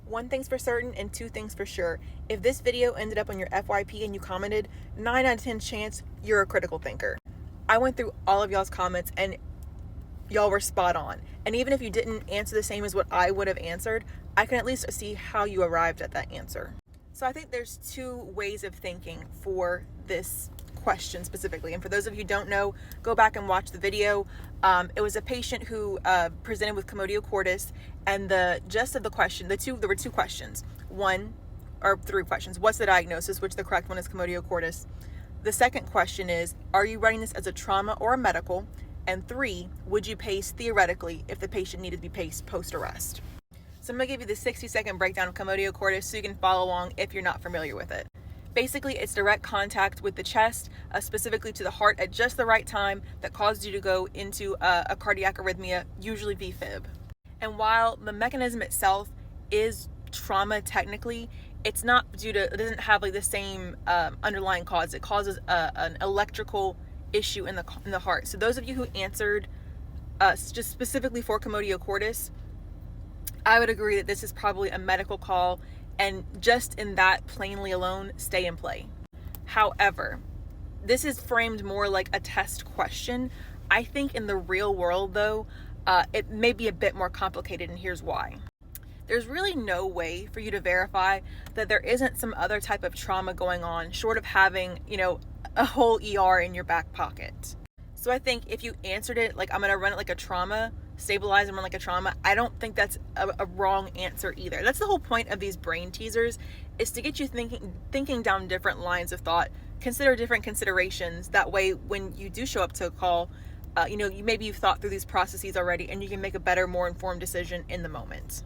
One thing's for certain and two things for sure. If this video ended up on your FYP and you commented, 9 out of 10 chance you're a critical thinker. I went through all of y'all's comments and y'all were spot on. And even if you didn't answer the same as what I would have answered, I can at least see how you arrived at that answer. So I think there's two ways of thinking for this question specifically. And for those of you who don't know, go back and watch the video. It was a patient who presented with commotio cordis, and the gist of the question, there were two questions. Three questions. What's the diagnosis? Which the correct one is commotio cordis. The second question is, are you writing this as a trauma or a medical? And 3, would you pace theoretically if the patient needed to be paced post-arrest? So I'm going to give you the 60-second breakdown of commotio cordis so you can follow along if you're not familiar with it. Basically, it's direct contact with the chest, specifically to the heart at just the right time that causes you to go into a cardiac arrhythmia, usually VFib. And while the mechanism itself is trauma technically, it doesn't have like the same underlying cause. It causes an electrical issue in the heart. So those of you who answered just specifically for commotio cordis, I would agree that this is probably a medical call, and just in that plainly alone, stay in play. However, this is framed more like a test question. I think in the real world though, it may be a bit more complicated, and here's why. There's really no way for you to verify that there isn't some other type of trauma going on short of having, a whole ER in your back pocket. So I think if you answered it like, I'm going to run it like a trauma, stabilize and run like a trauma, I don't think that's a wrong answer either. That's the whole point of these brain teasers, is to get you thinking down different lines of thought, consider different considerations. That way, when you do show up to a call, you've thought through these processes already, and you can make a better, more informed decision in the moment.